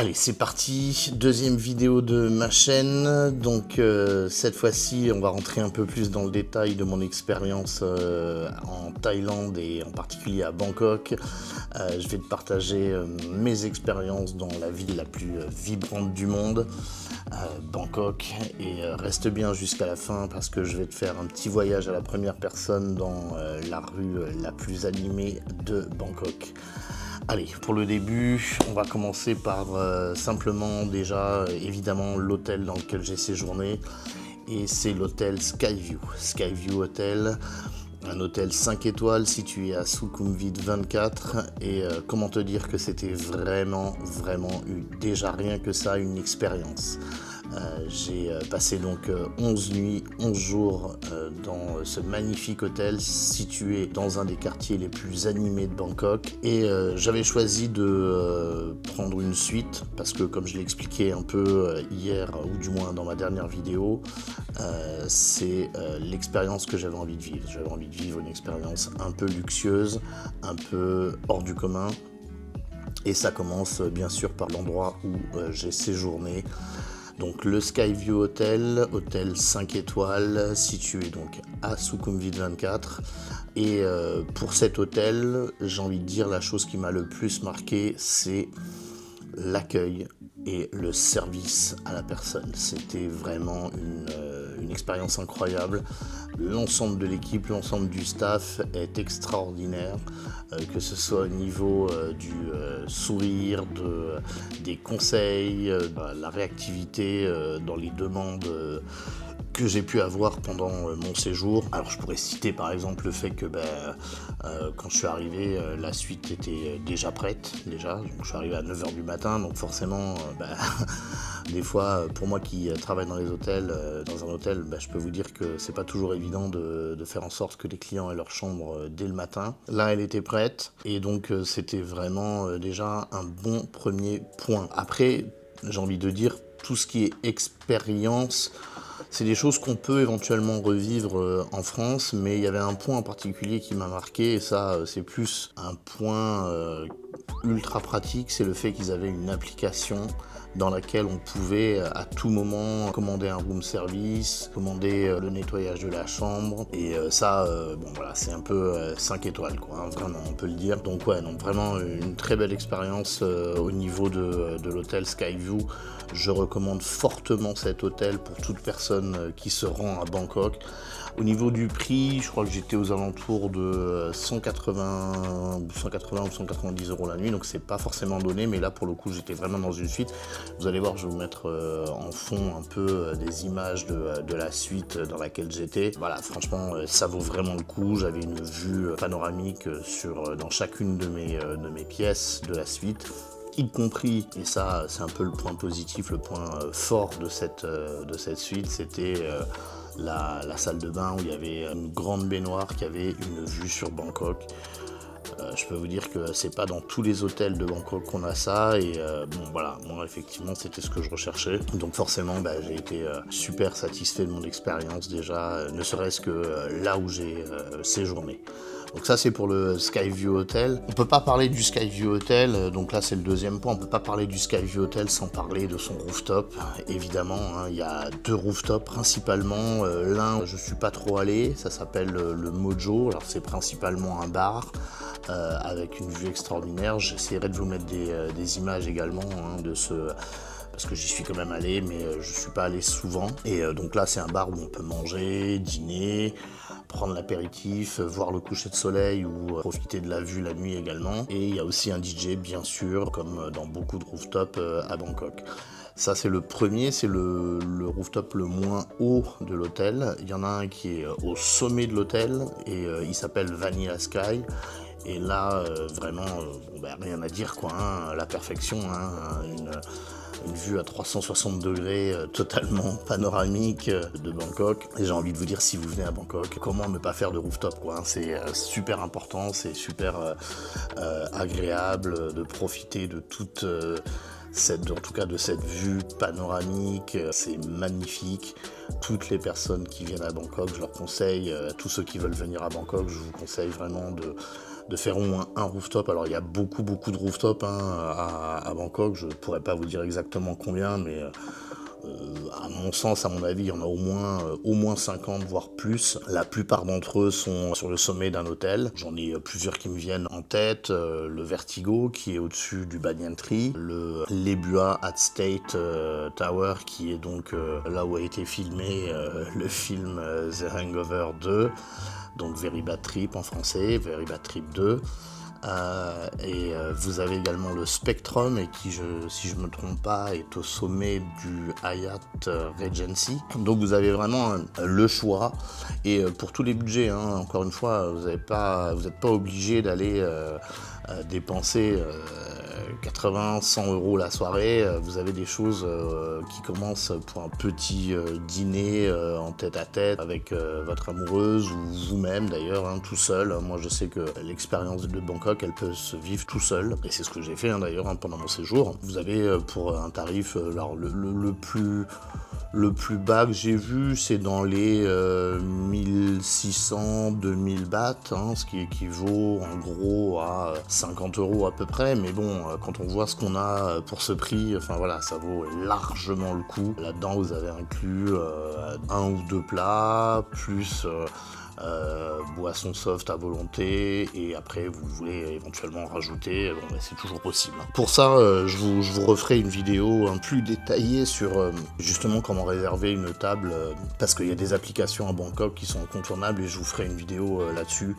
Allez, c'est parti, deuxième vidéo de ma chaîne. Donc cette fois-ci, on va rentrer un peu plus dans le détail de mon expérience en Thaïlande et en particulier à Bangkok. Je vais te partager mes expériences dans la ville la plus vibrante du monde, Bangkok. Et reste bien jusqu'à la fin parce que je vais te faire un petit voyage à la première personne dans la rue la plus animée de Bangkok. Allez, pour le début, on va commencer par simplement déjà, évidemment, l'hôtel dans lequel j'ai séjourné. Et c'est l'hôtel Skyview. Skyview Hotel, un hôtel 5 étoiles situé à Sukhumvit 24. Et comment te dire que c'était vraiment déjà rien que ça, une expérience. J'ai passé donc 11 nuits, 11 jours dans ce magnifique hôtel situé dans un des quartiers les plus animés de Bangkok. Et j'avais choisi de prendre une suite parce que, comme je l'ai expliqué un peu hier, ou du moins dans ma dernière vidéo, c'est l'expérience que j'avais envie de vivre. J'avais envie de vivre une expérience un peu luxueuse, un peu hors du commun. Et ça commence bien sûr par l'endroit où j'ai séjourné. Donc le Skyview Hotel, hôtel 5 étoiles, situé donc à Sukhumvit 24. Et pour cet hôtel, j'ai envie de dire la chose qui m'a le plus marqué, c'est l'accueil et le service à la personne. C'était vraiment une expérience incroyable. L'ensemble de l'équipe, l'ensemble du staff est extraordinaire, que ce soit au niveau du sourire, des conseils, la réactivité dans les demandes que j'ai pu avoir pendant mon séjour. Alors je pourrais citer par exemple le fait que quand je suis arrivé, la suite était déjà prête, donc je suis arrivé à 9h du matin, donc forcément des fois pour moi qui travaille dans les hôtels, dans un hôtel, je peux vous dire que c'est pas toujours évident de faire en sorte que les clients aient leur chambre dès le matin. Là elle était prête et donc c'était vraiment déjà un bon premier point. Après j'ai envie de dire tout ce qui est expérience, c'est des choses qu'on peut éventuellement revivre en France, mais il y avait un point en particulier qui m'a marqué, et ça c'est plus un point ultra pratique, c'est le fait qu'ils avaient une application dans laquelle on pouvait à tout moment commander un room service, commander le nettoyage de la chambre, et ça, c'est un peu 5 étoiles, quoi, hein, vraiment, on peut le dire. Donc ouais, donc vraiment une très belle expérience au niveau de l'hôtel Skyview. Je recommande fortement cet hôtel pour toute personne qui se rend à Bangkok. Au niveau du prix, je crois que j'étais aux alentours de 180 ou 190 € la nuit, donc c'est pas forcément donné, mais là pour le coup j'étais vraiment dans une suite. Vous allez voir, je vais vous mettre en fond un peu des images de la suite dans laquelle j'étais. Voilà, franchement ça vaut vraiment le coup. J'avais une vue panoramique dans chacune de mes pièces de la suite, y compris, et ça c'est un peu le point positif, le point fort de cette suite, c'était la salle de bain où il y avait une grande baignoire qui avait une vue sur Bangkok. Je peux vous dire que c'est pas dans tous les hôtels de Bangkok qu'on a ça, et moi effectivement c'était ce que je recherchais, donc forcément j'ai été super satisfait de mon expérience déjà, ne serait-ce que là où j'ai séjourné. Donc ça c'est pour le Skyview Hotel. On peut pas parler du Skyview Hotel, donc là c'est le deuxième point, on peut pas parler du Skyview Hotel sans parler de son rooftop. Évidemment, hein, il y a deux rooftops principalement. L'un, je suis pas trop allé, ça s'appelle le Mojo. Alors c'est principalement un bar avec une vue extraordinaire. J'essaierai de vous mettre des images également de ce... parce que j'y suis quand même allé, mais je suis pas allé souvent. Et donc là, c'est un bar où on peut manger, dîner, prendre l'apéritif, voir le coucher de soleil ou profiter de la vue la nuit également. Et il y a aussi un DJ, bien sûr, comme dans beaucoup de rooftops à Bangkok. Ça, c'est le premier, c'est le rooftop le moins haut de l'hôtel. Il y en a un qui est au sommet de l'hôtel et il s'appelle Vanilla Sky. Et là, vraiment, rien à dire, quoi, hein, la perfection, hein, une vue à 360 degrés totalement panoramique de Bangkok. Et j'ai envie de vous dire, si vous venez à Bangkok, comment ne pas faire de rooftop, quoi, hein, c'est super important, c'est super agréable de profiter de toute en tout cas de cette vue panoramique, c'est magnifique. Toutes les personnes qui viennent à Bangkok, je leur conseille, tous ceux qui veulent venir à Bangkok, je vous conseille vraiment de faire au moins un rooftop. Alors il y a beaucoup de rooftops hein, à Bangkok, je pourrais pas vous dire exactement combien, mais à mon sens, à mon avis, il y en a au moins 50, voire plus. La plupart d'entre eux sont sur le sommet d'un hôtel. J'en ai plusieurs qui me viennent en tête. Le Vertigo, qui est au-dessus du Banyan Tree. Le Lebua at State Tower, qui est donc là où a été filmé le film The Hangover 2. Donc Very Bad Trip en français, Very Bad Trip 2. Vous avez également le Spectrum et qui, si je me trompe pas, est au sommet du Hyatt Regency. Donc vous avez vraiment le choix et pour tous les budgets, hein, encore une fois, vous n'êtes pas obligé d'aller dépenser 80, 100 euros la soirée. Vous avez des choses qui commencent pour un petit dîner en tête-à-tête avec votre amoureuse ou vous-même d'ailleurs, hein, tout seul. Moi je sais que l'expérience de Bangkok, elle peut se vivre tout seul. Et c'est ce que j'ai fait hein, d'ailleurs hein, pendant mon séjour. Vous avez pour un tarif, alors, le plus bas que j'ai vu, c'est dans les 1600, 2000 bahts, hein, ce qui équivaut en gros à 50 euros à peu près. Mais bon, quand on voit ce qu'on a pour ce prix, enfin voilà, ça vaut largement le coup. Là-dedans, vous avez inclus un ou deux plats, plus boisson soft à volonté, et après vous voulez éventuellement rajouter, bon, bah, c'est toujours possible. Pour ça, je vous referai une vidéo plus détaillée sur justement comment réserver une table, parce qu'il y a des applications à Bangkok qui sont incontournables et je vous ferai une vidéo là-dessus.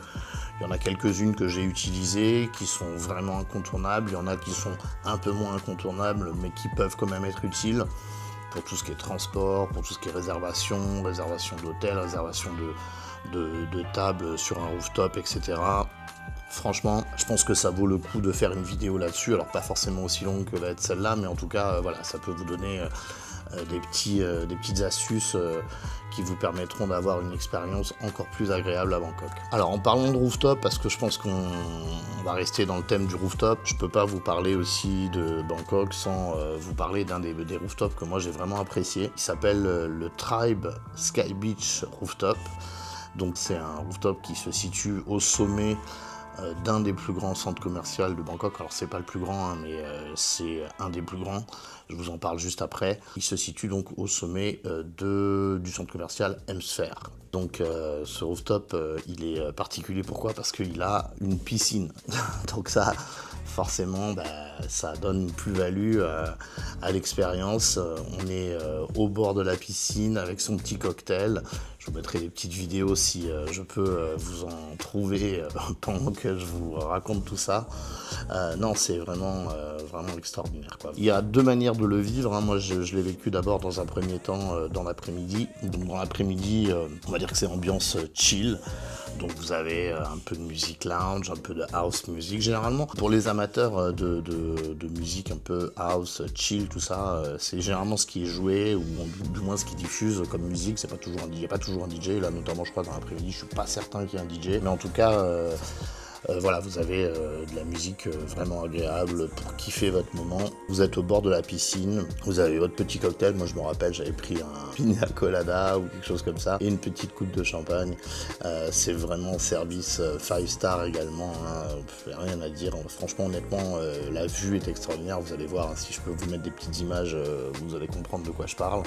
Il y en a quelques-unes que j'ai utilisées, qui sont vraiment incontournables, il y en a qui sont un peu moins incontournables, mais qui peuvent quand même être utiles pour tout ce qui est transport, pour tout ce qui est réservation d'hôtel, réservation de table sur un rooftop, etc. Franchement, je pense que ça vaut le coup de faire une vidéo là-dessus. Alors pas forcément aussi longue que va être celle-là, mais en tout cas, voilà, ça peut vous donner des petites astuces qui vous permettront d'avoir une expérience encore plus agréable à Bangkok. Alors en parlant de rooftop, parce que je pense qu'on va rester dans le thème du rooftop, je peux pas vous parler aussi de Bangkok sans vous parler d'un des rooftops que moi j'ai vraiment apprécié. Il s'appelle le Tribe Sky Beach Rooftop. Donc c'est un rooftop qui se situe au sommet d'un des plus grands centres commerciaux de Bangkok. Alors c'est pas le plus grand, hein, mais c'est un des plus grands. Je vous en parle juste après. Il se situe donc au sommet du centre commercial Hemsphere. Donc ce rooftop, il est particulier. Pourquoi? Parce qu'il a une piscine. Donc ça, forcément, ça donne une plus-value à l'expérience. On est au bord de la piscine avec son petit cocktail. Je vous mettrai des petites vidéos si je peux vous en trouver pendant que je vous raconte tout ça. Non, c'est vraiment extraordinaire, quoi. Il y a deux manières de le vivre, hein. Moi, je l'ai vécu d'abord dans un premier temps dans l'après-midi. Donc dans l'après-midi, on va dire que c'est ambiance chill. Donc vous avez un peu de musique lounge, un peu de house music. Généralement, pour les amateurs de musique un peu house, chill, tout ça, c'est généralement ce qui est joué, ou du moins ce qui diffuse comme musique. C'est pas toujours il n'y a pas toujours un DJ. Là, notamment, je crois, dans l'après-midi, je suis pas certain qu'il y ait un DJ. Mais en tout cas, voilà, vous avez de la musique vraiment agréable pour kiffer votre moment. Vous êtes au bord de la piscine, vous avez votre petit cocktail. Moi je me rappelle, j'avais pris un pina colada ou quelque chose comme ça et une petite coupe de champagne. C'est vraiment service 5 stars également, hein. Rien à dire. Franchement, honnêtement, la vue est extraordinaire. Vous allez voir, hein, si je peux vous mettre des petites images, vous allez comprendre de quoi je parle.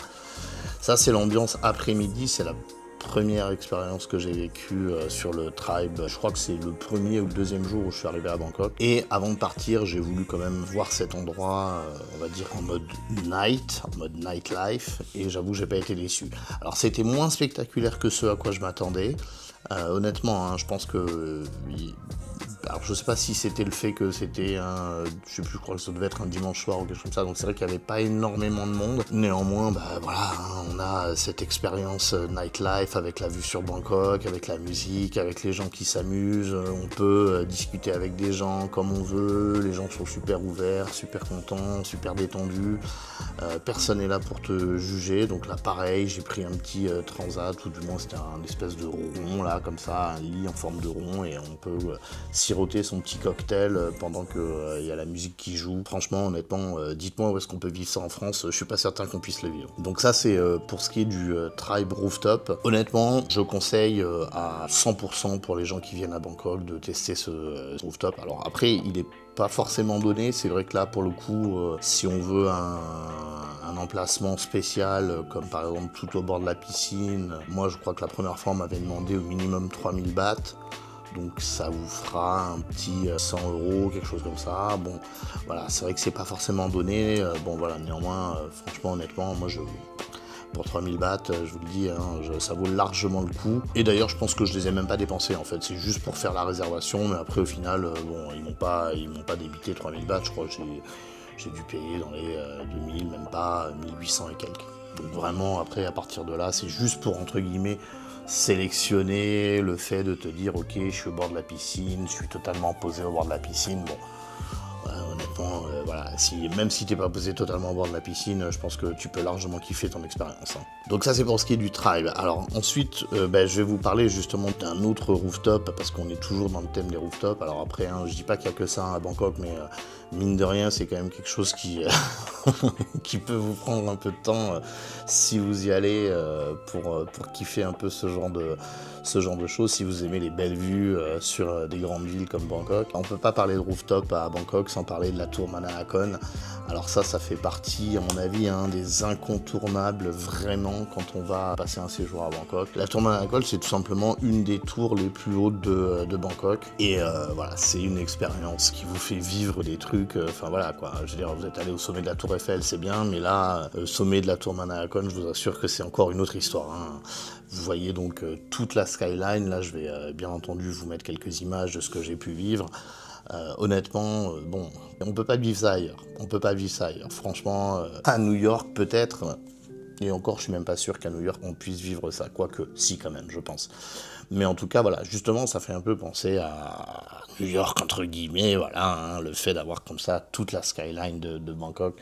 Ça, c'est l'ambiance après-midi, c'est la première expérience que j'ai vécue sur le Tribe. Je crois que c'est le premier ou le deuxième jour où je suis arrivé à Bangkok. Et avant de partir, j'ai voulu quand même voir cet endroit, on va dire en mode night, en mode nightlife. Et j'avoue, j'ai pas été déçu. Alors c'était moins spectaculaire que ce à quoi je m'attendais. Honnêtement, hein, je pense que... alors je sais pas si c'était le fait que c'était je sais plus, je crois que ça devait être un dimanche soir ou quelque chose comme ça, donc c'est vrai qu'il n'y avait pas énormément de monde. Néanmoins, voilà, hein, on a cette expérience nightlife avec la vue sur Bangkok, avec la musique, avec les gens qui s'amusent. On peut discuter avec des gens comme on veut, les gens sont super ouverts, super contents, super détendus. Personne n'est là pour te juger, donc là pareil, j'ai pris un petit transat, ou du moins c'était un espèce de rond là, comme ça, un lit en forme de rond, et on peut siroter son petit cocktail pendant qu'il y a la musique qui joue. Franchement, honnêtement, dites-moi où est-ce qu'on peut vivre ça en France, je suis pas certain qu'on puisse le vivre. Donc ça c'est pour ce qui est du Tribe Rooftop. Honnêtement, je conseille à 100% pour les gens qui viennent à Bangkok de tester ce rooftop. Alors après, il est pas forcément donné, c'est vrai que là pour le coup, si on veut un emplacement spécial, comme par exemple tout au bord de la piscine, moi je crois que la première fois on m'avait demandé au minimum 3000 bahts, donc ça vous fera un petit 100 €, quelque chose comme ça. Bon voilà, c'est vrai que c'est pas forcément donné, bon voilà, néanmoins franchement honnêtement, moi pour 3000 bahts, je vous le dis, hein, ça vaut largement le coup. Et d'ailleurs, je pense que je les ai même pas dépensés en fait. C'est juste pour faire la réservation, mais après au final, bon, ils m'ont pas débité 3000 bahts. Je crois que j'ai dû payer dans les 2000, même pas 1800 et quelques. Donc vraiment, après, à partir de là, c'est juste pour entre guillemets sélectionner le fait de te dire, ok, je suis au bord de la piscine, je suis totalement posé au bord de la piscine. Bon. Honnêtement, voilà, même si t'es pas posé totalement au bord de la piscine, je pense que tu peux largement kiffer ton expérience. Hein. Donc ça c'est pour ce qui est du Tribe. Alors ensuite, je vais vous parler justement d'un autre rooftop, parce qu'on est toujours dans le thème des rooftops. Alors après, je dis pas qu'il y a que ça à Bangkok, mais mine de rien, c'est quand même quelque chose qui, qui peut vous prendre un peu de temps si vous y allez pour kiffer un peu ce genre de choses, si vous aimez les belles vues sur des grandes villes comme Bangkok. On peut pas parler de rooftop à Bangkok sans parler de la tour Manahakon. Alors ça fait partie, à mon avis, des incontournables vraiment quand on va passer un séjour à Bangkok. La tour Manahakon, c'est tout simplement une des tours les plus hautes de Bangkok. Et voilà, c'est une expérience qui vous fait vivre des trucs, enfin voilà quoi. Je veux dire, vous êtes allé au sommet de la tour Eiffel, c'est bien, mais là, sommet de la tour Manahakon, je vous assure que c'est encore une autre histoire. Hein. Vous voyez donc toute la skyline. Là, je vais bien entendu vous mettre quelques images de ce que j'ai pu vivre. Honnêtement, bon, on peut pas vivre ça ailleurs. On peut pas vivre ça ailleurs. Franchement, à New York peut-être, et encore, je suis même pas sûr qu'à New York on puisse vivre ça. Quoique, si quand même, je pense. Mais en tout cas, voilà, justement, ça fait un peu penser à New York entre guillemets, voilà, hein, le fait d'avoir comme ça toute la skyline de Bangkok.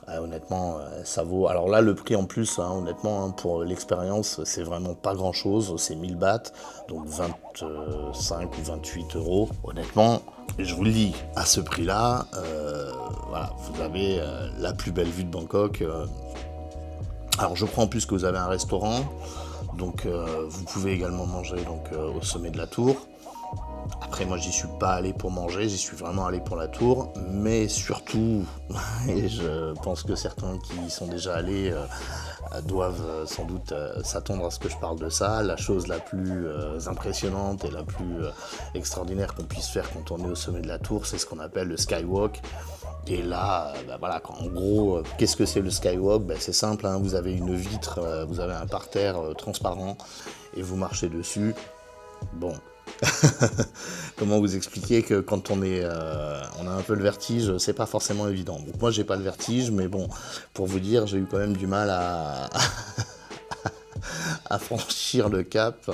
Honnêtement, ça vaut. Alors là, le prix en plus, hein, honnêtement, hein, pour l'expérience, c'est vraiment pas grand chose. C'est 1000 bahts, donc 25 ou 28 €. Honnêtement, je vous le dis, à ce prix-là, voilà, vous avez la plus belle vue de Bangkok. Alors, je crois en plus que vous avez un restaurant, donc vous pouvez également manger donc, au sommet de la tour. Après, moi, j'y suis pas allé pour manger, j'y suis vraiment allé pour la tour, mais surtout, et je pense que certains qui y sont déjà allés doivent sans doute s'attendre à ce que je parle de ça. La chose la plus impressionnante et la plus extraordinaire qu'on puisse faire quand on est au sommet de la tour, c'est ce qu'on appelle le skywalk. Et là, voilà, en gros, qu'est-ce que c'est le skywalk? C'est simple, hein, vous avez une vitre, vous avez un parterre transparent et vous marchez dessus. Bon. Comment vous expliquer que quand on a un peu le vertige, c'est pas forcément évident. Donc moi j'ai pas le vertige, mais bon, pour vous dire, j'ai eu quand même du mal à franchir le cap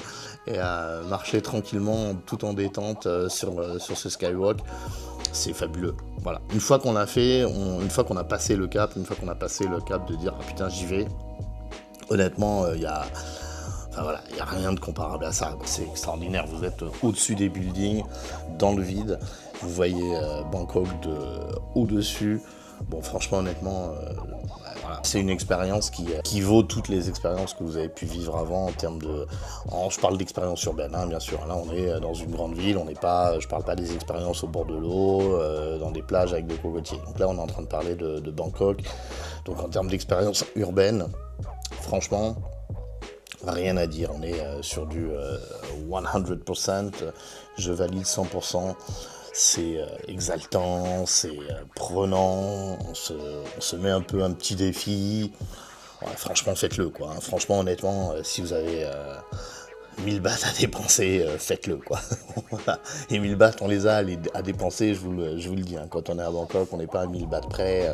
et à marcher tranquillement tout en détente sur ce skywalk. C'est fabuleux. Voilà. Une fois qu'on l'a fait, une fois qu'on a passé le cap, de dire ah putain j'y vais, honnêtement il y a Enfin, voilà, il n'y a rien de comparable à ça, c'est extraordinaire, vous êtes au-dessus des buildings, dans le vide, vous voyez Bangkok de au-dessus. Bon franchement honnêtement, voilà, c'est une expérience qui vaut toutes les expériences que vous avez pu vivre avant en termes de... je parle d'expérience urbaine, hein, bien sûr, là on est dans une grande ville, je parle pas des expériences au bord de l'eau, dans des plages avec des cocotiers. Donc là on est en train de parler de Bangkok, donc en termes d'expérience urbaine, franchement... Rien à dire, on est sur du 100%, je valide 100%, c'est exaltant, c'est prenant, on se met un peu un petit défi, ouais, franchement faites-le quoi, hein. Franchement honnêtement, si vous avez 1000 bahts à dépenser, faites-le quoi. Voilà. Et 1000 bahts on les a à dépenser, je vous le dis, hein. Quand on est à Bangkok, on n'est pas à 1000 bahts près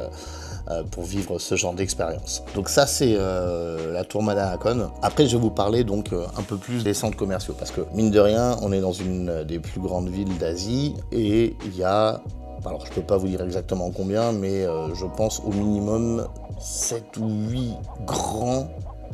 pour vivre ce genre d'expérience. Donc ça c'est la tour Manahakon. Après je vais vous parler donc un peu plus des centres commerciaux, parce que mine de rien, on est dans une des plus grandes villes d'Asie et il y a Alors je peux pas vous dire exactement combien, mais je pense au minimum 7 ou 8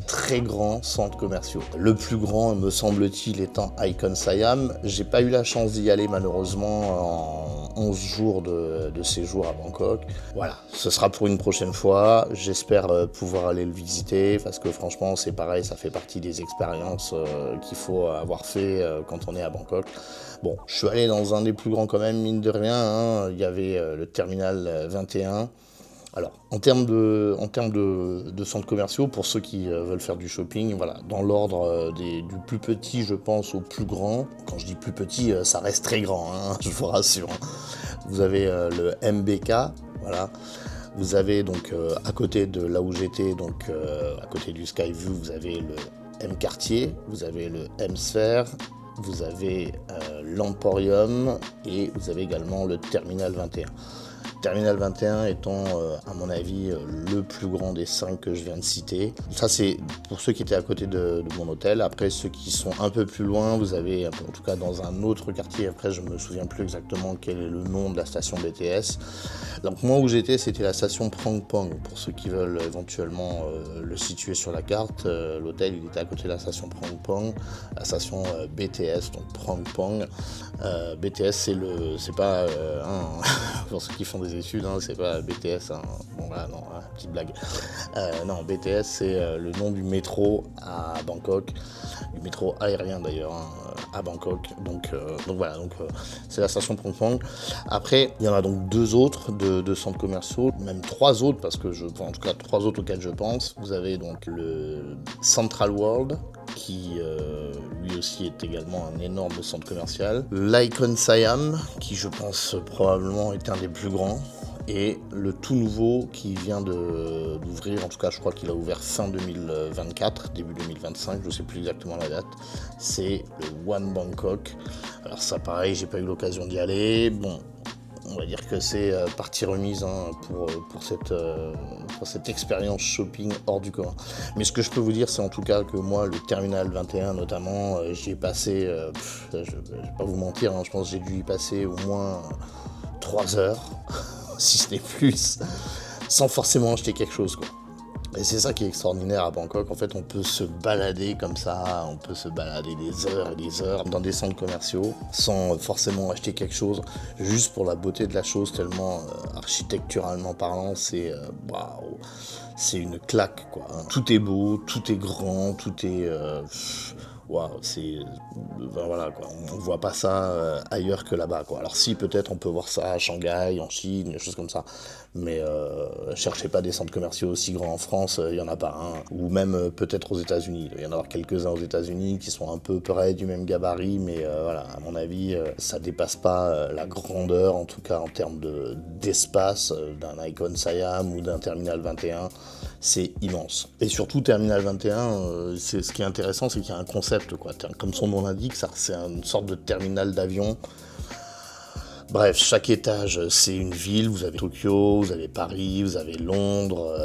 très grands centres commerciaux. Le plus grand, me semble-t-il, étant Icon Siam. J'ai pas eu la chance d'y aller malheureusement en 11 jours de séjour à Bangkok. Voilà, ce sera pour une prochaine fois. J'espère pouvoir aller le visiter parce que franchement c'est pareil, ça fait partie des expériences qu'il faut avoir fait quand on est à Bangkok. Bon, je suis allé dans un des plus grands quand même, mine de rien, hein. Il y avait le terminal 21. Alors, en termes de centres commerciaux, pour ceux qui veulent faire du shopping, voilà, dans l'ordre du plus petit, je pense, au plus grand. Quand je dis plus petit, ça reste très grand, hein, je vous rassure. Vous avez le MBK, voilà. Vous avez donc à côté de là où j'étais, donc à côté du Skyview, vous avez le M Quartier, vous avez le M Sphere, vous avez l'Emporium et vous avez également le Terminal 21. Terminal 21 étant, à mon avis, le plus grand des 5 que je viens de citer. Ça, c'est pour ceux qui étaient à côté de mon hôtel. Après, ceux qui sont un peu plus loin, vous avez, en tout cas dans un autre quartier, après, je me souviens plus exactement quel est le nom de la station BTS. Donc, moi où j'étais, c'était la station Prang Pong. Pour ceux qui veulent éventuellement le situer sur la carte, l'hôtel, il était à côté de la station Prang Pong, la station BTS, donc Prang Pong. BTS, c'est pas, pour ceux qui font des études, hein, c'est pas BTS, hein. Bon voilà, non, hein, petite blague. Non, BTS c'est le nom du métro à Bangkok, du métro aérien d'ailleurs, hein, à Bangkok. Donc voilà, c'est la station Prang Pong. Après, il y en a donc 2 autres de centres commerciaux, même 3 autres, parce que en tout cas 3 autres auxquels je pense. Vous avez donc le Central World, qui lui aussi est également un énorme centre commercial. L'Icon Siam, qui je pense probablement est un des plus grands. Et le tout nouveau qui vient d'ouvrir, en tout cas je crois qu'il a ouvert fin 2024, début 2025, je ne sais plus exactement la date, c'est le One Bangkok. Alors ça pareil, j'ai pas eu l'occasion d'y aller. Bon, on va dire que c'est partie remise, hein, pour cette expérience shopping hors du commun. Mais ce que je peux vous dire, c'est en tout cas que moi, le Terminal 21 notamment, j'y ai passé, je ne vais pas vous mentir, hein, je pense que j'ai dû y passer au moins 3 heures, si ce n'est plus, sans forcément acheter quelque chose, quoi. Et c'est ça qui est extraordinaire à Bangkok, en fait on peut se balader comme ça, on peut se balader des heures et des heures dans des centres commerciaux sans forcément acheter quelque chose, juste pour la beauté de la chose, tellement architecturalement parlant, c'est waouh, c'est une claque, quoi. Tout est beau, tout est grand, tout est... waouh, voilà, quoi. On voit pas ça ailleurs que là-bas, quoi. Alors si, peut-être on peut voir ça à Shanghai, en Chine, des choses comme ça, mais cherchez pas des centres commerciaux aussi grands en France, il y en a pas, hein. Ou même peut-être aux États-Unis. Il y en a quelques-uns aux États-Unis qui sont un peu près du même gabarit, mais voilà, à mon avis, ça dépasse pas la grandeur, en tout cas en termes d'espace, d'un Icon Siam ou d'un Terminal 21. C'est immense. Et surtout, Terminal 21, ce qui est intéressant, c'est qu'il y a un concept, quoi. Comme son nom l'indique, c'est une sorte de terminal d'avion. Bref, chaque étage, c'est une ville. Vous avez Tokyo, vous avez Paris, vous avez Londres,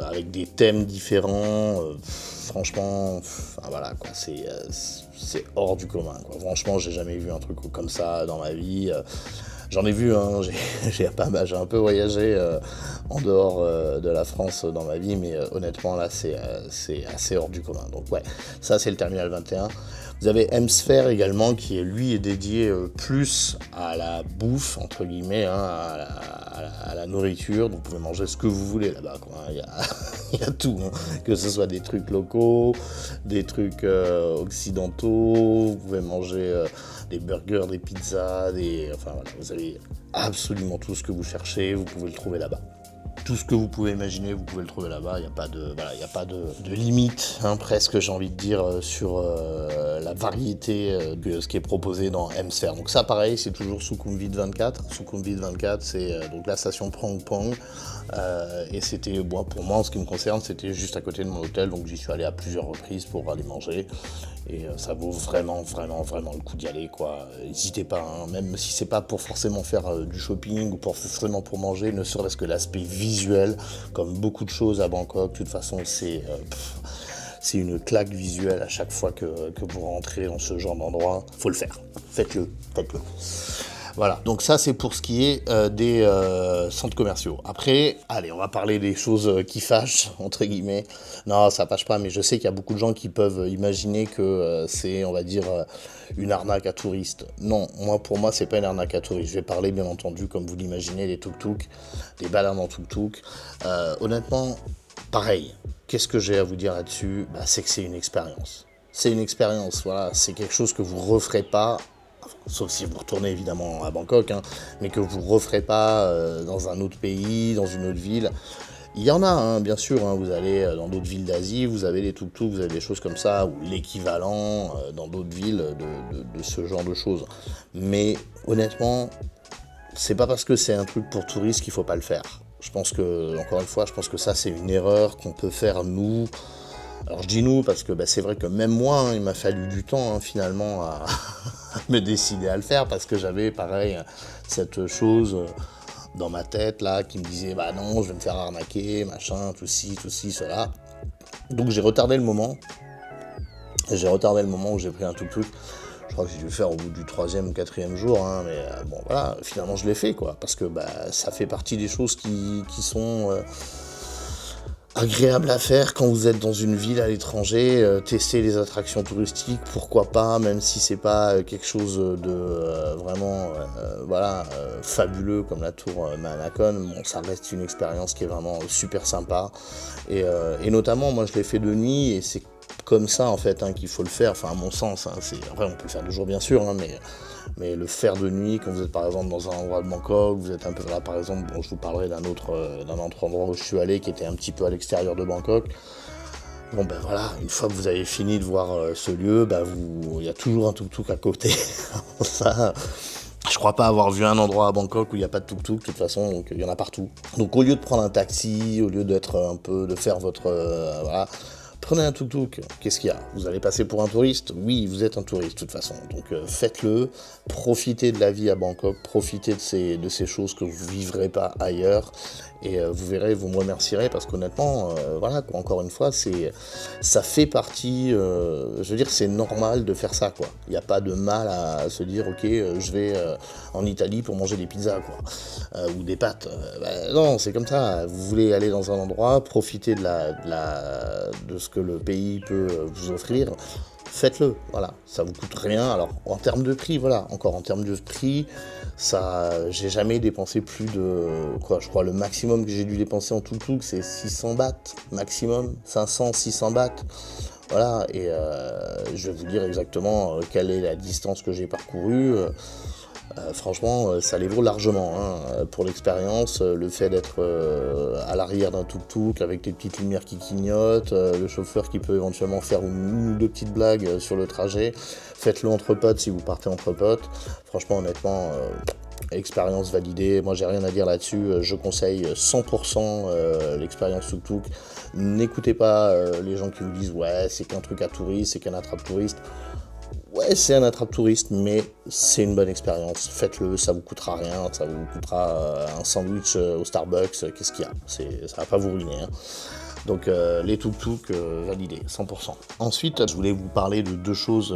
avec des thèmes différents. Franchement, voilà, quoi. C'est hors du commun, quoi. Franchement, j'ai jamais vu un truc comme ça dans ma vie. J'en ai vu, hein, j'ai un peu voyagé en dehors de la France dans ma vie, mais honnêtement là c'est assez hors du commun. Donc ouais, ça c'est le Terminal 21. Vous avez M-Sphere également qui lui est dédié plus à la bouffe, entre guillemets, hein, à la nourriture. Donc vous pouvez manger ce que vous voulez là-bas, quoi. Il y a tout, hein. Que ce soit des trucs locaux, des trucs occidentaux, vous pouvez manger des burgers, des pizzas, enfin voilà, vous avez absolument tout ce que vous cherchez, vous pouvez le trouver là-bas. Tout ce que vous pouvez imaginer, vous pouvez le trouver là-bas. Il n'y a pas de limite, hein, presque, j'ai envie de dire, sur la variété de ce qui est proposé dans M-Sphere. Donc ça, pareil, c'est toujours Sukhumvit 24. Sukhumvit 24, c'est donc la station Prang Pong. Et c'était, bon, pour moi, en ce qui me concerne, c'était juste à côté de mon hôtel. Donc j'y suis allé à plusieurs reprises pour aller manger. Et ça vaut vraiment, vraiment, vraiment le coup d'y aller, quoi. N'hésitez pas, hein, même si c'est pas pour forcément faire du shopping ou forcément pour manger, ne serait-ce que l'aspect visuel, comme beaucoup de choses à Bangkok. De toute façon, c'est une claque visuelle à chaque fois que vous rentrez dans ce genre d'endroit. Faut le faire. Faites-le. Voilà, donc ça c'est pour ce qui est des centres commerciaux. Après, allez, on va parler des choses qui fâchent, entre guillemets. Non, ça fâche pas, mais je sais qu'il y a beaucoup de gens qui peuvent imaginer que c'est, on va dire, une arnaque à touristes. Non, pour moi, c'est pas une arnaque à touristes. Je vais parler, bien entendu, comme vous l'imaginez, des tuk-tuk, des balades en tuk-tuk. Honnêtement, pareil, qu'est-ce que j'ai à vous dire là-dessus? Bah, c'est que c'est une expérience. C'est une expérience, voilà, c'est quelque chose que vous referez pas, sauf si vous retournez évidemment à Bangkok, hein, mais que vous ne referez pas dans un autre pays, dans une autre ville. Il y en a, hein, bien sûr, hein, vous allez dans d'autres villes d'Asie, vous avez des tuk-tuk, vous avez des choses comme ça, ou l'équivalent dans d'autres villes de ce genre de choses. Mais honnêtement, c'est pas parce que c'est un truc pour touristes qu'il faut pas le faire. Je pense que, encore une fois, je pense que ça c'est une erreur qu'on peut faire nous. Alors je dis nous parce que bah, c'est vrai que même moi, hein, il m'a fallu du temps finalement à me décider à le faire parce que j'avais pareil cette chose dans ma tête là qui me disait bah non, je vais me faire arnaquer, machin, tout ci, cela. Donc j'ai retardé le moment. Où j'ai pris un tuk-tuk. Je crois que j'ai dû le faire au bout du 3e ou 4e jour, hein, mais bon voilà, finalement je l'ai fait quoi, parce que bah, ça fait partie des choses qui sont agréable à faire quand vous êtes dans une ville à l'étranger, tester les attractions touristiques, pourquoi pas, même si c'est pas quelque chose de vraiment fabuleux comme la tour Manakon, bon, ça reste une expérience qui est vraiment super sympa, et notamment moi je l'ai fait de nuit, et c'est comme ça en fait hein, qu'il faut le faire, enfin à mon sens, hein, après on peut le faire de jour bien sûr, hein, mais le faire de nuit, quand vous êtes par exemple dans un endroit de Bangkok, vous êtes un peu là par exemple, bon je vous parlerai d'un autre endroit où je suis allé qui était un petit peu à l'extérieur de Bangkok. Bon ben voilà, une fois que vous avez fini de voir ce lieu, ben il y a toujours un tuk-tuk à côté. Ça, je crois pas avoir vu un endroit à Bangkok où il n'y a pas de tuk-tuk, de toute façon, donc il y en a partout. Donc au lieu de prendre un taxi, au lieu de faire votre voilà. Prenez un tuk-tuk, qu'est-ce qu'il y a? Vous allez passer pour un touriste? Oui, vous êtes un touriste de toute façon, donc faites-le, profitez de la vie à Bangkok, profitez de ces choses que vous ne vivrez pas ailleurs, et vous verrez, vous me remercierez, parce qu'honnêtement, voilà, quoi, encore une fois, ça fait partie, je veux dire, c'est normal de faire ça, quoi. Il n'y a pas de mal à se dire, ok, je vais en Italie pour manger des pizzas, quoi, ou des pâtes. Non, c'est comme ça, vous voulez aller dans un endroit, profiter de ce que le pays peut vous offrir, faites-le, voilà, ça vous coûte rien. Alors en termes de prix, voilà, encore en termes de prix, ça, j'ai jamais dépensé plus de, quoi, je crois le maximum que j'ai dû dépenser en tuk-tuk c'est 600 bahts, maximum, 500, 600 bahts, voilà, et je vais vous dire exactement quelle est la distance que j'ai parcourue. Franchement, ça les vaut largement, hein. Pour l'expérience, le fait d'être à l'arrière d'un tuk-tuk avec des petites lumières qui clignotent, le chauffeur qui peut éventuellement faire une ou deux petites blagues sur le trajet, faites-le entre potes si vous partez entre potes. Franchement, honnêtement, expérience validée, moi j'ai rien à dire là-dessus, je conseille 100% l'expérience tuk-tuk. N'écoutez pas les gens qui vous disent ouais c'est qu'un truc à touriste, c'est qu'un attrape-touriste. Ouais, c'est un attrape-touriste, mais c'est une bonne expérience. Faites-le, ça vous coûtera rien, ça vous coûtera un sandwich au Starbucks, qu'est-ce qu'il y a? Ça va pas vous ruiner, hein. Donc les tuk-tuk validés, 100%. Ensuite, je voulais vous parler de deux choses,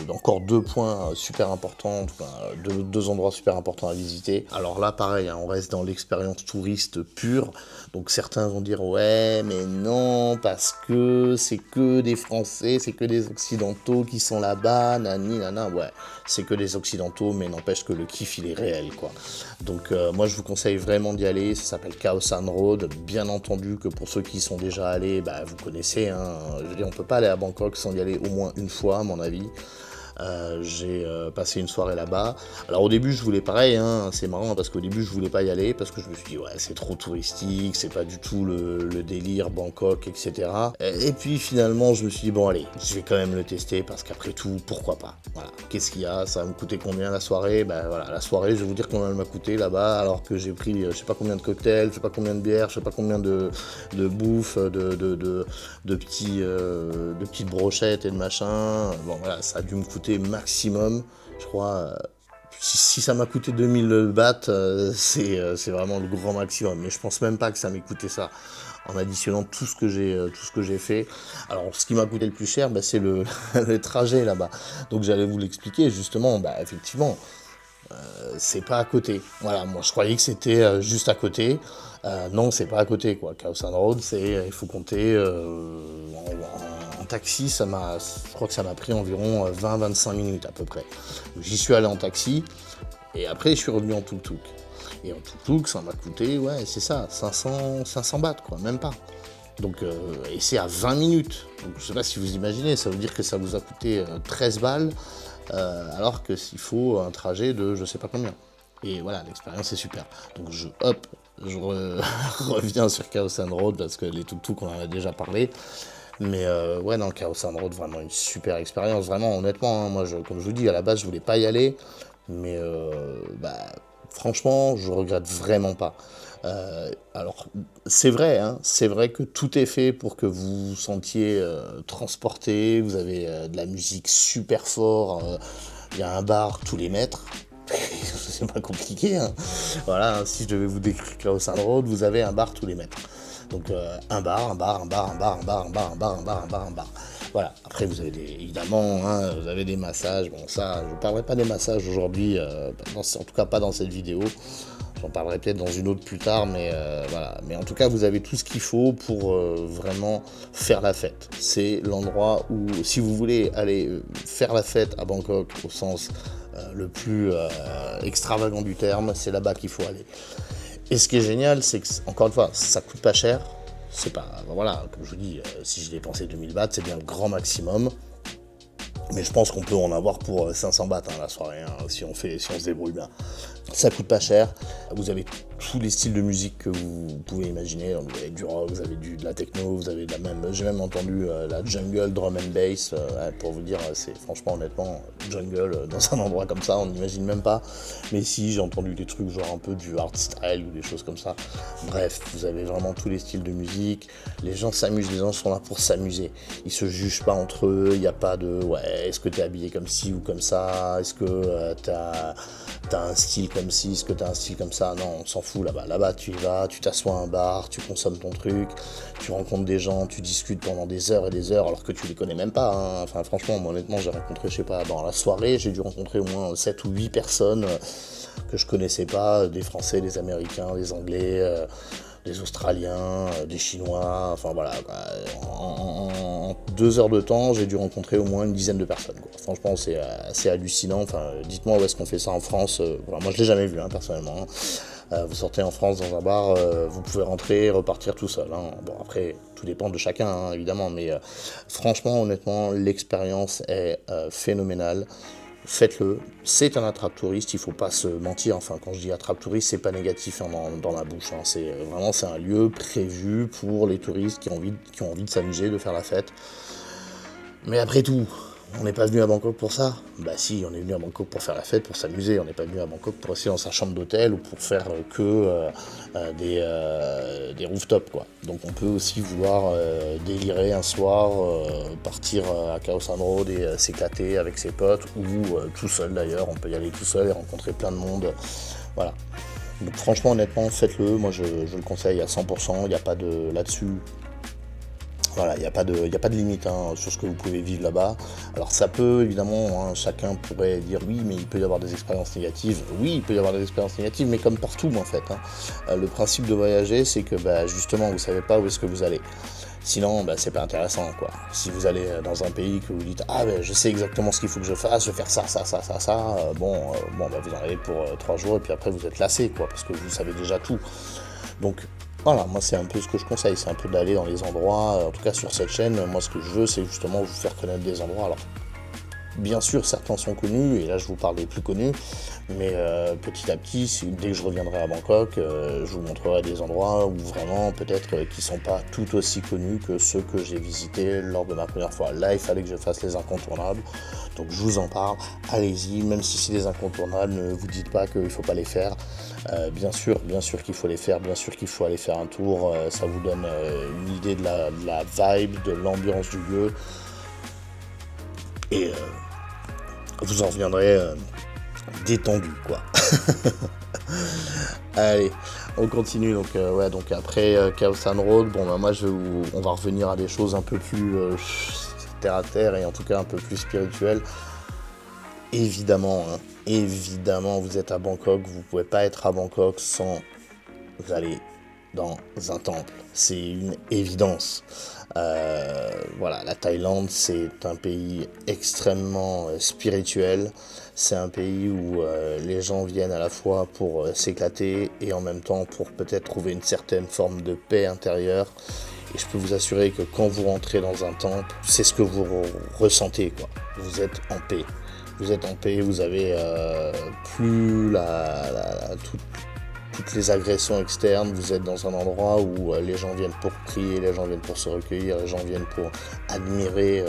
encore deux points super importants, en tout cas, deux endroits super importants à visiter. Alors là, pareil, hein, on reste dans l'expérience touriste pure. Donc certains vont dire ouais, mais non, parce que c'est que des Français, c'est que des Occidentaux qui sont là-bas, nani, nana. Ouais, c'est que des Occidentaux, mais n'empêche que le kiff il est réel, quoi. Donc moi je vous conseille vraiment d'y aller. Ça s'appelle Khao San Road. Bien entendu que pour ceux qui sont déjà allés, bah, vous connaissez, hein. Je veux dire, on peut pas aller à Bangkok sans y aller au moins une fois, à mon avis. J'ai passé une soirée là-bas. Alors au début je voulais pareil, hein, c'est marrant parce qu'au début je voulais pas y aller parce que je me suis dit ouais c'est trop touristique, c'est pas du tout le délire Bangkok, etc. Et puis finalement je me suis dit bon allez, je vais quand même le tester parce qu'après tout pourquoi pas. Voilà, qu'est-ce qu'il y a, ça va me coûter combien la soirée? Ben voilà, la soirée je vais vous dire combien elle m'a coûté là-bas alors que j'ai pris je sais pas combien de cocktails, je sais pas combien de bières, je sais pas combien de bouffe, de petites brochettes et de machin. Bon voilà, ça a dû me coûter maximum, je crois, si ça m'a coûté 2000 bahts, c'est vraiment le grand maximum, mais je pense même pas que ça m'ait coûté ça, en additionnant tout ce que j'ai fait. Alors ce qui m'a coûté le plus cher, bah, c'est le trajet là-bas, donc j'allais vous l'expliquer justement, bah, effectivement, C'est pas à côté. Voilà, moi je croyais que c'était juste à côté. Non, c'est pas à côté, quoi. Chaos and Road, il faut compter en taxi, je crois que ça m'a pris environ 20-25 minutes à peu près. J'y suis allé en taxi et après je suis revenu en tuk-tuk. Et en tuk-tuk, ça m'a coûté, ouais, c'est ça, 500 bahts, quoi, même pas. Donc, et c'est à 20 minutes. Donc, je sais pas si vous imaginez, ça veut dire que ça vous a coûté 13 balles, alors que s'il faut un trajet de je sais pas combien. Et voilà, l'expérience est super. Donc, je reviens sur Chaos and Road parce que les tuk-tuk, on en a déjà parlé. Mais ouais, non, Chaos and Road, vraiment une super expérience. Vraiment, honnêtement, hein, moi, comme je vous dis, à la base, je voulais pas y aller. Mais franchement, je regrette vraiment pas. Alors, c'est vrai, hein, c'est vrai que tout est fait pour que vous vous sentiez transporté. Vous avez de la musique super fort. Il y a un bar tous les mètres. C'est pas compliqué, hein. Voilà, hein, si je devais vous décrire Chaos and Road, vous avez un bar tous les mètres. Donc un bar. Voilà, après vous avez évidemment, hein, vous avez des massages. Bon, ça, je ne parlerai pas des massages aujourd'hui, en tout cas pas dans cette vidéo. J'en parlerai peut-être dans une autre plus tard, mais voilà. Mais en tout cas, vous avez tout ce qu'il faut pour vraiment faire la fête. C'est l'endroit où, si vous voulez aller faire la fête à Bangkok au sens le plus extravagant du terme, c'est là-bas qu'il faut aller. Et ce qui est génial, c'est que, encore une fois, ça coûte pas cher. C'est pas, voilà, comme je vous dis, si j'ai dépensé 2000 bahts, c'est bien le grand maximum. Mais je pense qu'on peut en avoir pour 500 bahts la soirée, hein, si on se débrouille bien. Ça coûte pas cher. Vous avez tous les styles de musique que vous pouvez imaginer. Vous avez du rock, vous avez de la techno, vous avez j'ai même entendu la jungle, drum and bass. Pour vous dire, c'est franchement, honnêtement, jungle dans un endroit comme ça, on n'imagine même pas. Mais si, j'ai entendu des trucs genre un peu du hardstyle ou des choses comme ça. Bref, vous avez vraiment tous les styles de musique. Les gens s'amusent, les gens sont là pour s'amuser. Ils se jugent pas entre eux. Il n'y a pas de ouais, est-ce que t'es habillé comme ci ou comme ça, est-ce que t'as un style comme ci, est-ce que t'as un style comme ça. Non, on s'en fout là-bas. Là-bas, tu y vas, tu t'assois à un bar, tu consommes ton truc, tu rencontres des gens, tu discutes pendant des heures et des heures alors que tu les connais même pas, hein. Enfin, franchement, moi, honnêtement, j'ai rencontré, je sais pas, dans la soirée, j'ai dû rencontrer au moins 7 ou 8 personnes que je connaissais pas, des Français, des Américains, des Anglais, des Australiens, des Chinois, enfin voilà, en 2 heures de temps, j'ai dû rencontrer au moins une dizaine de personnes, quoi. Franchement, c'est assez hallucinant. Enfin, dites-moi où est-ce qu'on fait ça en France. Voilà, moi, je l'ai jamais vu, hein, personnellement, hein. Vous sortez en France dans un bar, vous pouvez rentrer et repartir tout seul, hein. Bon, après, tout dépend de chacun, hein, évidemment, mais franchement, honnêtement, l'expérience est phénoménale. Faites-le, c'est un attrape-touriste, il faut pas se mentir, enfin quand je dis attrape-touriste, c'est pas négatif, hein, dans la bouche, hein. C'est vraiment, c'est un lieu prévu pour les touristes qui ont envie de s'amuser, de faire la fête. Mais après tout, on n'est pas venu à Bangkok pour ça. Bah si, on est venu à Bangkok pour faire la fête, pour s'amuser. On n'est pas venu à Bangkok pour rester dans sa chambre d'hôtel ou pour faire que des rooftops, quoi. Donc on peut aussi vouloir délirer un soir, partir à Chaos and Road et s'éclater avec ses potes, ou tout seul d'ailleurs. On peut y aller tout seul et rencontrer plein de monde. Voilà. Donc franchement, honnêtement, faites-le. Moi, je le conseille à 100%. Il n'y a pas de là-dessus. Voilà, il n'y a pas de limite, hein, sur ce que vous pouvez vivre là-bas. Alors ça peut, évidemment, hein, chacun pourrait dire oui, mais il peut y avoir des expériences négatives. Oui, il peut y avoir des expériences négatives, mais comme partout, en fait, hein. Le principe de voyager, c'est que justement, vous ne savez pas où est-ce que vous allez. Sinon, c'est pas intéressant, quoi. Si vous allez dans un pays que vous dites ah je sais exactement ce qu'il faut que je fasse, je vais faire ça, vous en allez pour 3 jours et puis après vous êtes lassé, quoi, parce que vous savez déjà tout. Donc voilà, moi c'est un peu ce que je conseille, c'est un peu d'aller dans les endroits, en tout cas sur cette chaîne, moi ce que je veux c'est justement vous faire connaître des endroits. Alors bien sûr certains sont connus, et là je vous parle des plus connus, mais petit à petit, dès que je reviendrai à Bangkok, je vous montrerai des endroits où vraiment peut-être qui sont pas tout aussi connus que ceux que j'ai visités lors de ma première fois. Là il fallait que je fasse les incontournables, donc je vous en parle, allez-y, même si c'est des incontournables, ne vous dites pas qu'il ne faut pas les faire. Bien sûr qu'il faut les faire, bien sûr qu'il faut aller faire un tour, ça vous donne une idée de la vibe, de l'ambiance du lieu, et vous en reviendrez détendu, quoi. Allez, on continue, donc après Chaos and Road, moi on va revenir à des choses un peu plus terre à terre, et en tout cas un peu plus spirituelles. évidemment, hein, évidemment, vous êtes à Bangkok, vous pouvez pas être à Bangkok sans aller dans un temple. C'est une évidence. Voilà, la Thaïlande, c'est un pays extrêmement spirituel. C'est un pays où les gens viennent à la fois pour s'éclater et en même temps pour peut-être trouver une certaine forme de paix intérieure. Et je peux vous assurer que quand vous rentrez dans un temple, c'est ce que vous ressentez, quoi. Vous êtes en paix. Vous êtes en paix, vous avez plus toutes les agressions externes, vous êtes dans un endroit où les gens viennent pour prier, les gens viennent pour se recueillir, les gens viennent pour admirer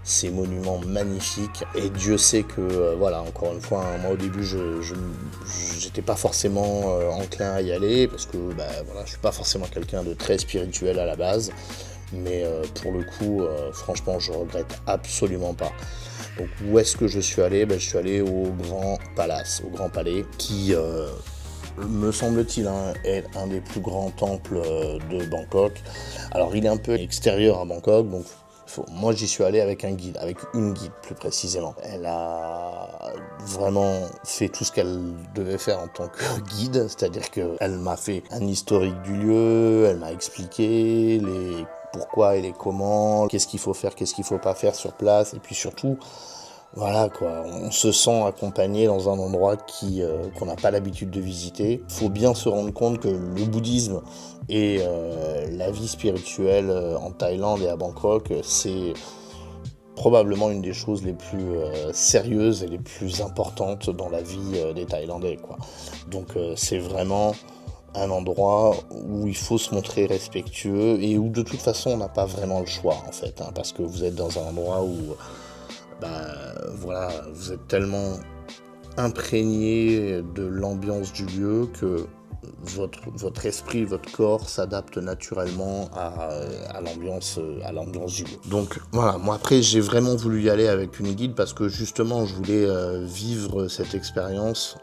ces monuments magnifiques. Et Dieu sait que, voilà, encore une fois, hein, moi au début, j'étais pas forcément enclin à y aller, parce que voilà, je suis pas forcément quelqu'un de très spirituel à la base. Mais pour le coup, franchement, je regrette absolument pas. Donc où est-ce que je suis allé ? Je suis allé au Grand Palace, au Grand Palais, qui me semble-t-il, hein, est un des plus grands temples de Bangkok. Alors il est un peu extérieur à Bangkok, donc moi j'y suis allé avec un guide, avec une guide plus précisément. Elle a vraiment fait tout ce qu'elle devait faire en tant que guide, c'est-à-dire qu'elle m'a fait un historique du lieu, elle m'a expliqué les pourquoi et les comment, qu'est-ce qu'il faut faire, qu'est-ce qu'il faut pas faire sur place, et puis surtout, voilà quoi, on se sent accompagné dans un endroit qu'on n'a pas l'habitude de visiter. Il faut bien se rendre compte que le bouddhisme et la vie spirituelle en Thaïlande et à Bangkok, c'est probablement une des choses les plus sérieuses et les plus importantes dans la vie des Thaïlandais, quoi. Donc c'est vraiment un endroit où il faut se montrer respectueux et où de toute façon on n'a pas vraiment le choix en fait, hein, parce que vous êtes dans un endroit où voilà, vous êtes tellement imprégné de l'ambiance du lieu que votre esprit, votre corps s'adapte naturellement à l'ambiance du lieu. Donc voilà, moi après j'ai vraiment voulu y aller avec une guide parce que justement je voulais vivre cette expérience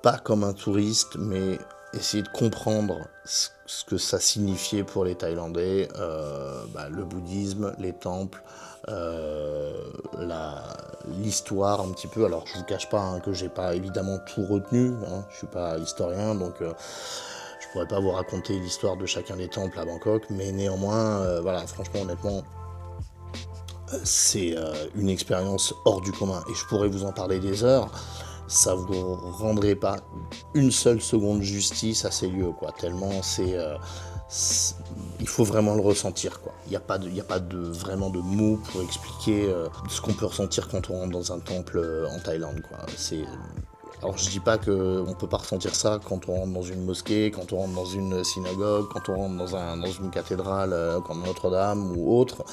pas comme un touriste, mais essayer de comprendre ce que ça signifiait pour les Thaïlandais, le bouddhisme, les temples, l'histoire un petit peu. Alors je vous cache pas hein, que j'ai pas évidemment tout retenu, hein, je suis pas historien, donc je pourrais pas vous raconter l'histoire de chacun des temples à Bangkok, mais néanmoins, voilà, franchement, honnêtement, c'est une expérience hors du commun, et je pourrais vous en parler des heures. Ça vous rendrait pas une seule seconde justice à ces lieux, quoi. Tellement il faut vraiment le ressentir, quoi. Il n'y a pas vraiment de mots pour expliquer ce qu'on peut ressentir quand on rentre dans un temple en Thaïlande, quoi. Alors je dis pas qu'on peut pas ressentir ça quand on rentre dans une mosquée, quand on rentre dans une synagogue, quand on rentre dans une cathédrale comme Notre-Dame ou autre,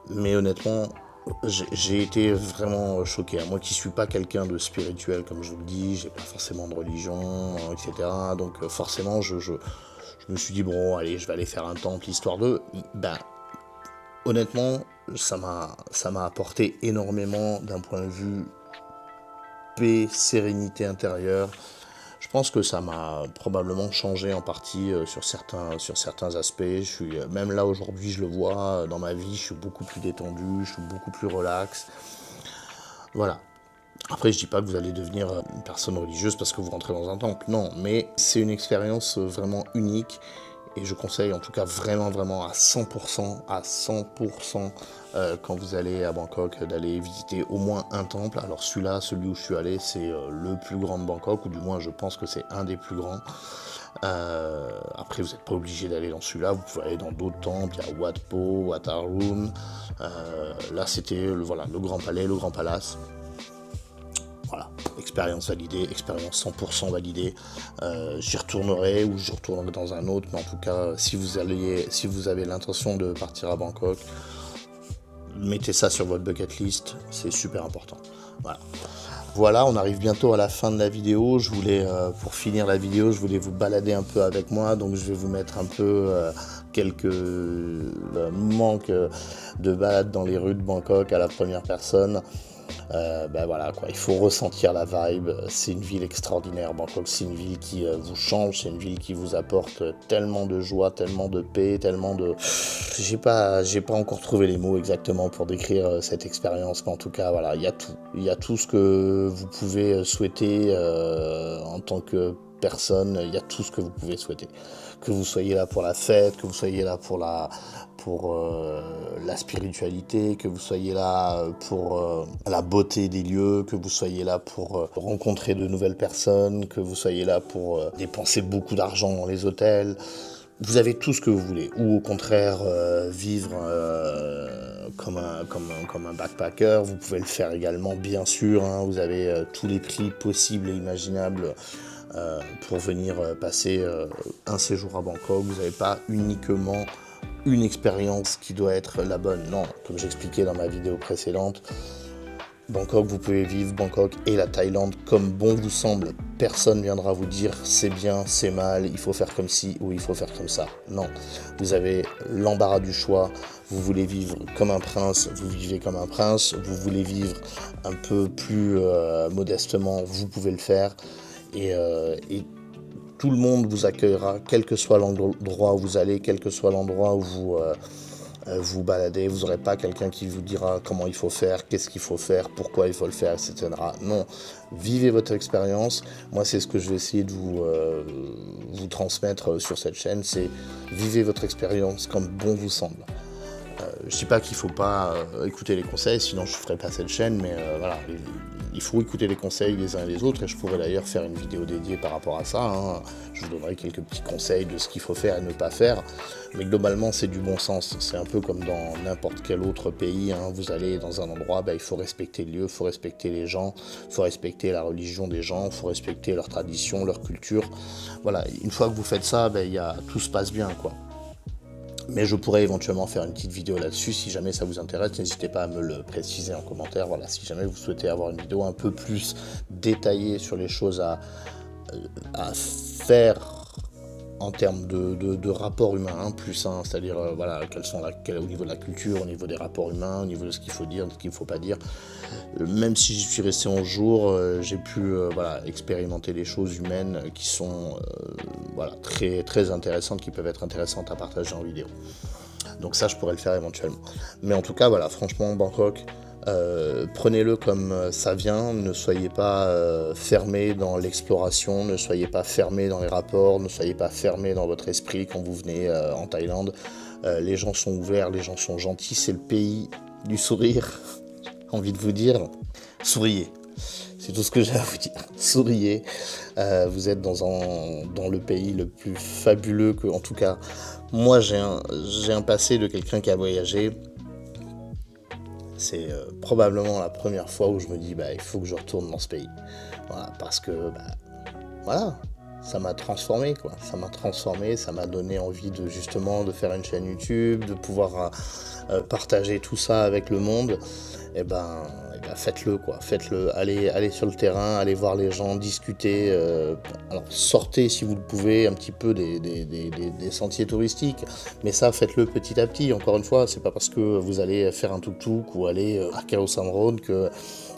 mais honnêtement, j'ai été vraiment choqué. Moi qui suis pas quelqu'un de spirituel, comme je vous le dis, j'ai pas forcément de religion, etc. Donc forcément, je me suis dit, bon, allez, je vais aller faire un temple, histoire de... honnêtement, ça m'a apporté énormément d'un point de vue paix, sérénité intérieure. Je pense que ça m'a probablement changé en partie sur certains aspects. Même là aujourd'hui, je le vois dans ma vie, je suis beaucoup plus détendu, je suis beaucoup plus relax. Voilà. Après, je dis pas que vous allez devenir une personne religieuse parce que vous rentrez dans un temple, non. Mais c'est une expérience vraiment unique. Et je conseille en tout cas vraiment à 100%, quand vous allez à Bangkok, d'aller visiter au moins un temple. Alors celui où je suis allé, c'est le plus grand de Bangkok, ou du moins je pense que c'est un des plus grands. Après vous n'êtes pas obligé d'aller dans celui-là, vous pouvez aller dans d'autres temples, il y a Wat Po, Wat Arun. Là c'était le Grand Palais, le Grand Palace. Voilà, expérience validée, expérience 100% validée. J'y retournerai ou j'y retournerai dans un autre, mais en tout cas, si vous avez l'intention de partir à Bangkok, mettez ça sur votre bucket list, c'est super important. Voilà, on arrive bientôt à la fin de la vidéo. Pour finir la vidéo, je voulais vous balader un peu avec moi, donc je vais vous mettre un peu quelques manques de balade dans les rues de Bangkok à la première personne. Voilà quoi, il faut ressentir la vibe. C'est une ville extraordinaire, Bangkok. C'est une ville qui vous change, c'est une ville qui vous apporte tellement de joie, tellement de paix, tellement de j'ai pas encore trouvé les mots exactement pour décrire cette expérience, mais en tout cas, voilà, il y a tout ce que vous pouvez souhaiter en tant que personne, il y a tout ce que vous pouvez souhaiter. Que vous soyez là pour la fête, que vous soyez là pour la spiritualité, que vous soyez là pour la beauté des lieux, que vous soyez là pour rencontrer de nouvelles personnes, que vous soyez là pour dépenser beaucoup d'argent dans les hôtels. Vous avez tout ce que vous voulez, ou au contraire vivre comme un backpacker. Vous pouvez le faire également, bien sûr, hein. Vous avez tous les prix possibles et imaginables pour venir passer un séjour à Bangkok. Vous n'avez pas uniquement une expérience qui doit être la bonne. Non, comme j'expliquais dans ma vidéo précédente, Bangkok, vous pouvez vivre Bangkok et la Thaïlande comme bon vous semble. Personne viendra vous dire c'est bien, c'est mal, il faut faire comme ci ou il faut faire comme ça. Non, vous avez l'embarras du choix. Vous voulez vivre comme un prince, vous vivez comme un prince. Vous voulez vivre un peu plus modestement, vous pouvez le faire. Et tout le monde vous accueillera, quel que soit l'endroit où vous allez, quel que soit l'endroit où vous baladez. Vous n'aurez pas quelqu'un qui vous dira comment il faut faire, qu'est-ce qu'il faut faire, pourquoi il faut le faire, etc. Non, vivez votre expérience. Moi, c'est ce que je vais essayer de vous transmettre sur cette chaîne, c'est vivez votre expérience comme bon vous semble. Je dis pas qu'il faut pas écouter les conseils, sinon je ferai pas cette chaîne, mais voilà, il faut écouter les conseils les uns et les autres, et je pourrais d'ailleurs faire une vidéo dédiée par rapport à ça, hein. Je vous donnerai quelques petits conseils de ce qu'il faut faire et ne pas faire, mais globalement c'est du bon sens. C'est un peu comme dans n'importe quel autre pays, hein. Vous allez dans un endroit, il faut respecter le lieu, il faut respecter les gens, il faut respecter la religion des gens, il faut respecter leurs traditions, leur culture. Voilà, une fois que vous faites ça, tout se passe bien, quoi. Mais je pourrais éventuellement faire une petite vidéo là-dessus, si jamais ça vous intéresse, n'hésitez pas à me le préciser en commentaire. Voilà, si jamais vous souhaitez avoir une vidéo un peu plus détaillée sur les choses à faire en termes de rapports humains, hein, plus, hein, c'est-à-dire voilà, au niveau de la culture, au niveau des rapports humains, au niveau de ce qu'il faut dire, de ce qu'il ne faut pas dire. Même si j'y suis resté 11 jours, j'ai pu expérimenter des choses humaines qui sont très, très intéressantes, qui peuvent être intéressantes à partager en vidéo. Donc ça, je pourrais le faire éventuellement. Mais en tout cas, voilà, franchement, Bangkok, prenez-le comme ça vient, ne soyez pas fermés dans l'exploration, ne soyez pas fermés dans les rapports, ne soyez pas fermés dans votre esprit quand vous venez en Thaïlande. Les gens sont ouverts, les gens sont gentils, c'est le pays du sourire, j'ai envie de vous dire, souriez. C'est tout ce que j'ai à vous dire. Souriez. Vous êtes dans le pays le plus fabuleux que, en tout cas, moi j'ai un passé de quelqu'un qui a voyagé. C'est probablement la première fois où je me dis il faut que je retourne dans ce pays. Voilà, parce que voilà, ça m'a transformé, quoi. Ça m'a transformé, ça m'a donné envie de faire une chaîne YouTube, de pouvoir partager tout ça avec le monde. Faites-le, quoi. Faites-le. Allez sur le terrain, allez voir les gens, discuter. Alors sortez si vous le pouvez un petit peu des sentiers touristiques, mais ça faites-le petit à petit. Encore une fois, c'est pas parce que vous allez faire un tuk-tuk ou aller à Khao Samron que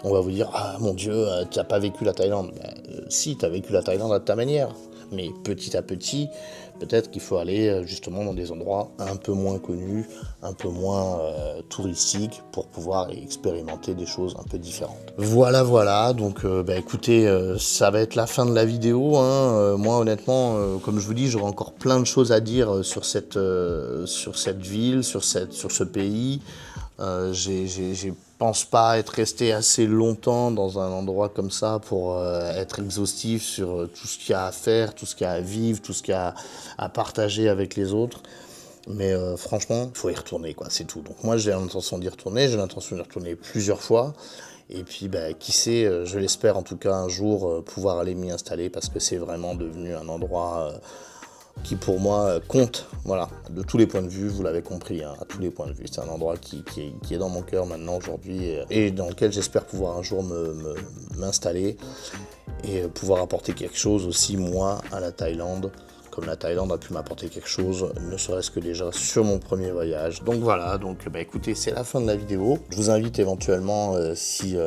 on va vous dire ah mon Dieu, tu n'as pas vécu la Thaïlande. Si, tu as vécu la Thaïlande à ta manière, mais petit à petit. Peut-être qu'il faut aller justement dans des endroits un peu moins connus, un peu moins touristiques pour pouvoir expérimenter des choses un peu différentes. Voilà, donc écoutez, ça va être la fin de la vidéo, hein. Moi honnêtement, comme je vous dis, j'aurai encore plein de choses à dire sur cette ville, sur ce pays. Je pense pas être resté assez longtemps dans un endroit comme ça pour être exhaustif sur tout ce qu'il y a à faire, tout ce qu'il y a à vivre, tout ce qu'il y a à partager avec les autres. Mais franchement, il faut y retourner, quoi, c'est tout. Donc moi, j'ai l'intention d'y retourner, j'ai l'intention d'y retourner plusieurs fois. Et puis, qui sait, je l'espère en tout cas un jour pouvoir aller m'y installer parce que c'est vraiment devenu un endroit qui pour moi compte, voilà, de tous les points de vue, vous l'avez compris, hein, à tous les points de vue. C'est un endroit qui est dans mon cœur maintenant aujourd'hui et dans lequel j'espère pouvoir un jour m'installer et pouvoir apporter quelque chose aussi, moi, à la Thaïlande, comme la Thaïlande a pu m'apporter quelque chose, ne serait-ce que déjà sur mon premier voyage. Donc voilà, donc bah, écoutez, c'est la fin de la vidéo. Je vous invite éventuellement, si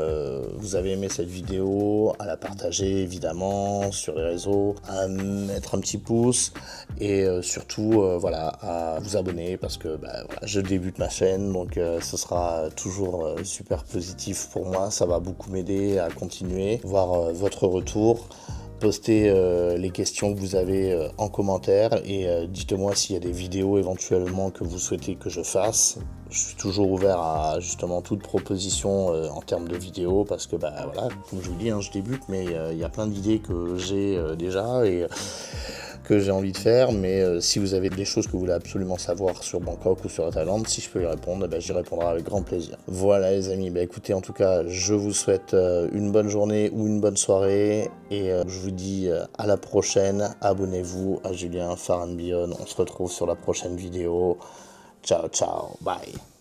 vous avez aimé cette vidéo, à la partager évidemment sur les réseaux, à mettre un petit pouce et surtout voilà, à vous abonner parce que bah, voilà, je débute ma chaîne, donc ce sera toujours super positif pour moi. Ça va beaucoup m'aider à continuer, voir votre retour. Postez les questions que vous avez en commentaire et dites-moi s'il y a des vidéos éventuellement que vous souhaitez que je fasse. Je suis toujours ouvert à justement toute proposition en termes de vidéos parce que bah voilà, comme je vous dis, hein, je débute, mais il y a plein d'idées que j'ai déjà et que j'ai envie de faire, mais si vous avez des choses que vous voulez absolument savoir sur Bangkok ou sur la Thaïlande, si je peux y répondre, bah, j'y répondrai avec grand plaisir. Voilà les amis, bah, écoutez, en tout cas, je vous souhaite une bonne journée ou une bonne soirée, et je vous dis à la prochaine. Abonnez-vous à Julien Far and Beyond, on se retrouve sur la prochaine vidéo. Ciao, ciao, bye.